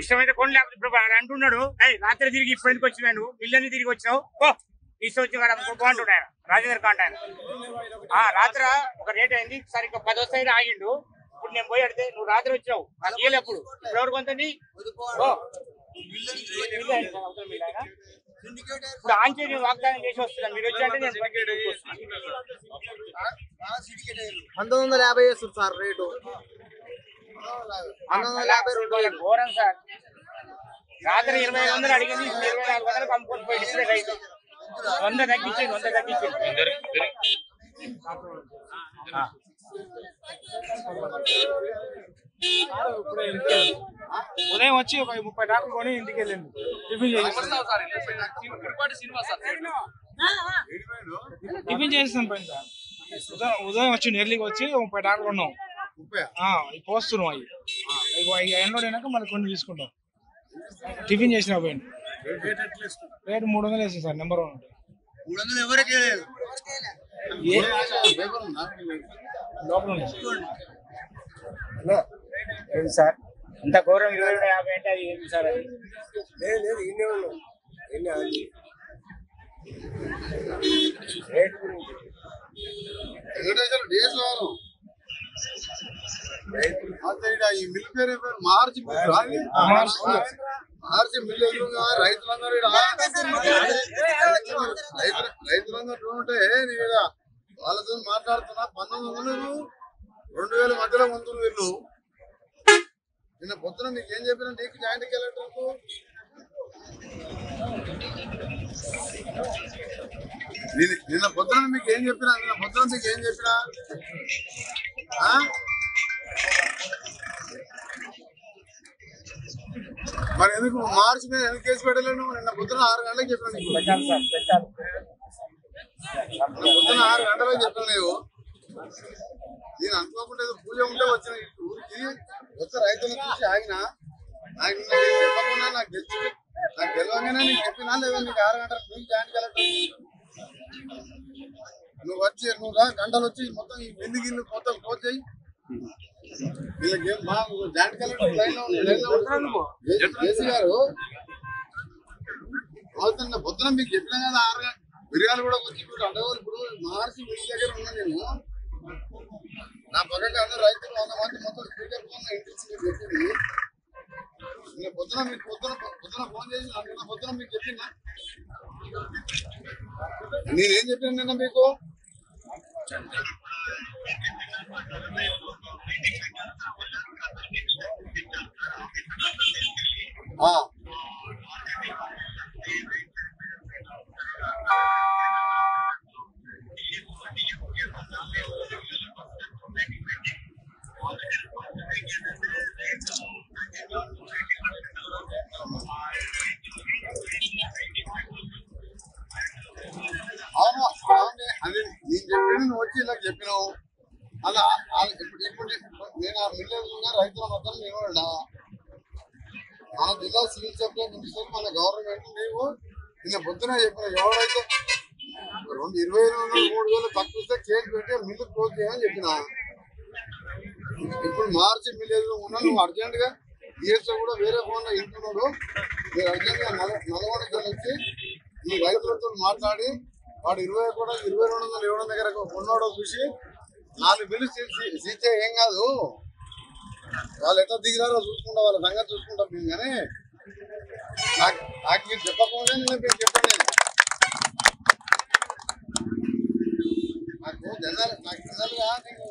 ఇష్టమైతే కొని, లేకపోతే ఇప్పుడు ఆయన అంటున్నాడు రాత్రి తిరిగి ఇప్పుడు ఎందుకు వచ్చినావు నువ్వు, ఇల్లని తిరిగి వచ్చినావు ఓ ఇష్టం వచ్చి వాడు అమ్ముకో అంటున్నాడు ఆయన రాజేంద్ర కాంట ఆయన. రాత్రి ఒక రేట్ అయింది సరే ఇంకా 10 వస్తాయి ఆగిండు. ఇప్పుడు నేను పోయి అడితే నువ్వు రాత్రి వచ్చినావు నాకు ఇయ్యలేప్పుడు ఇప్పుడు ఎవరు కొంతండి ఇప్పుడు ఆంచేది వాగ్దానం చేసి వస్తున్నాను మీరు వచ్చి అంటే నేను 1950 వేస్తుంది సార్ రేటు. 1950 ఘోరం సార్. రాత్రి 2500 అడిగింది 2400 అమ్ముకొని పోయి ఇప్పుడే రైతు 100 తగ్గించింది 100 తగ్గించింది. ఉదయం వచ్చి ఒక 30 టాకులు కొని ఇంటికి వెళ్ళండి టిఫిన్ చేస్తాం పైన సార్. ఉదయం వచ్చి నెర్లీకి వచ్చి 30 టాకులు కొన్నాం పోస్తున్నాం అవి ఎండోడైనాక మళ్ళీ కొన్ని తీసుకుంటాం. టిఫిన్ చేసిన పోయింది రేటు 300 వేస్తుంది సార్. నెంబర్ 1 లోపల ఏంటి సార్ ఇంత ఘోరం 20-50 అంటే అది ఏంటి సార్ అది లేదు ఇన్నే ఉన్నాం రేటు గురించి ఈ మిల్ పేరు మార్చి మిల్ ఎదురుగా రైతులందరూ రైతులందరూ ఉంటే వాళ్ళతో మాట్లాడుతున్నా 1900 2000 మధ్యలో వంతులు వీళ్ళు. నిన్న పొద్దున నీకు ఏం చెప్పినా నీకు జాయింట్ కలెక్టర్కు నిన్న పొద్దున మీకు ఏం చెప్పినా మరి ఎందుకు మార్చి మీద ఎందుకు కేసు పెట్టలేను? నిన్న పొద్దున 6 గంటలకు చెప్పాను నీకు. పొద్దున 6 గంటలకు చెప్పాను లేవు. నేను అనుకోకుండా ఏదో పూజ ఉంటే వచ్చిన ఊరికి వచ్చే రైతులను చూసి ఆగినా నాకు చెప్పకుండా నాకు తెలియగానే నీకు చెప్పినా లేదా నీకు 6 గంటలకు నీకు జాయింట్ కలెక్టర్ నువ్వు గంటలు వచ్చి మొత్తం ఈ గిల్లు మొత్తం క్లోజ్ చేయి. వీళ్ళకి జాయింట్ కలెక్టర్ లైన్ లో జేసీ గారు అవుతున్న పొద్దున మీకు చెప్పినా కదా 6 గంటలు మిరియాలు కూడా వచ్చి అడవులు ఇప్పుడు మహర్షి మిల్ దగ్గర ఉన్నా నేను నా పక్కకి అందరూ రైతులు 100 మంది మొత్తం స్పీకర్ ఇంట్రెస్ట్ చెప్పింది. నిన్న పొద్దున మీకు పొద్దున ఫోన్ చేసి నిన్న పొద్దున మీకు చెప్పిందా నేనేం చెప్పాను నిన్న మీకు? అది నేను చెప్పాను నువ్వు వచ్చి ఇలా చెప్పినావు అలా ఇప్పుడు నేను ఆ మిల్లర్లుగా రైతుల మొత్తం నిలబడా మన జిల్లా సివిల్ సప్లై మినిస్టర్ మన గవర్నమెంట్ నీవు నిన్న పొద్దున చెప్పిన ఎవరైతే 20,000 తక్కువ ఇస్తే కేసు పెట్టి మిల్లు క్లోజ్ చేయమని చెప్పిన. ఇప్పుడు మార్చి మిల్ ఎదురు ఉన్నా నువ్వు అర్జెంట్ గా డిఎస్ఓ కూడా వేరే ఫోన్ లో ఇంటున్నాడు. మీరు అర్జెంట్ గా నల్గొండకి వచ్చి ఈ రైతులతో మాట్లాడి వాడు 2200 ఇవ్వడం దగ్గర కొన్నాడో చూసి 4 బిల్లు సీచే ఏం కాదు. వాళ్ళు ఎట్లా దిగినారో చూసుకుంటా వాళ్ళ సంగతి చూసుకుంటాం మేము. కానీ నాకు మీరు చెప్పకుండా నేను మీకు చెప్పండి. నాకు జనరల్గా నీకు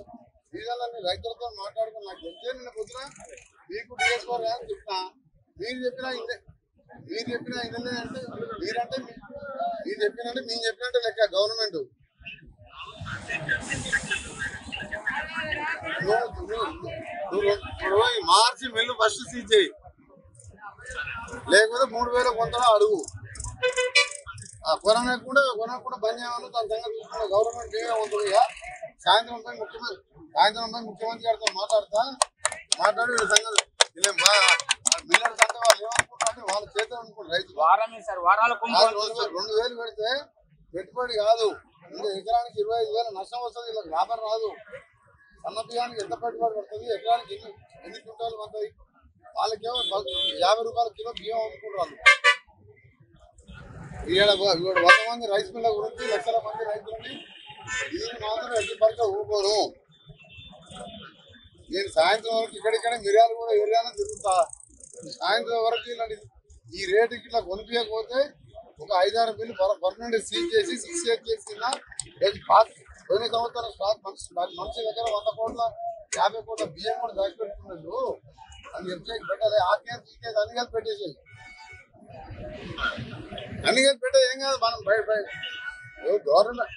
సీజన్లో రైతులతో మాట్లాడుకుని నాకు చెప్తే నిన్న పొద్దున మీకు డిఎస్ఓ అని చెప్తా. మీరు చెప్పినా ఇదే అంటే మీరంటే మీరు చెప్పినంటే మేము చెప్పినట్టే లెక్క. గవర్నమెంట్ మార్చి మిల్లు ఫస్ట్ సీజ్ చేయి, లేకపోతే 3000 కొంతలో అడుగు. కొనకుండా బంద్ చేయాలని దాని సంగతి చూసుకున్న గవర్నమెంట్ ఏమే ఉంటుంది. సాయంత్రం పై ముఖ్యమంత్రి గారితో మాట్లాడి వీళ్ళ సంగతి మిల్లర్స్ అంటే వాళ్ళు ఏమనుకుంటారంటే వాళ్ళ చేతులు అనుకుంటారు. రైతు 2000 పెడితే పెట్టుబడి కాదు, ఇంకా ఎకరానికి 25,000 నష్టం వస్తుంది. వీళ్ళకి లాభం రాదు. సన్న బియ్యానికి ఎంత పెట్టుబడి పడుతుంది, ఎకరానికి ఎన్ని క్వింటాలు పడతాయి. వాళ్ళకేమో 50 రూపాయల కిలో బియ్యం అమ్ముకుంటారు. ఈడ 100 మంది రైస్ మిల్ల గురించి లక్షల మంది రైతులని దీన్ని మాత్రం ఎట్టి పరిగా ఊరుకోరు. నేను సాయంత్రం వరకు ఇక్కడిక్కడ మిర్యాలు కూడా ఏరియాలో తిరుగుతా. సాయంత్రం వరకు ఇలాంటి ఈ రేటుకి ఇట్లా కొనిపించకపోతే ఒక 5-6 బిల్లు పర్మనెంట్ సీజ్ చేసి 6 చేసిన పోయిన సంవత్సరం స్టాక్ మనిషి దగ్గర 100 కోట్ల 50 కోట్ల బియ్యం కూడా దాచిపెట్టుకున్నాడు అని చెప్తే పెట్టాలి. ఆ కేసు ఈ కేసు అన్ని కలిసి పెట్టేసి అన్ని కలిసి పెట్టే ఏం కాదు. మనం బయట గవర్నమెంట్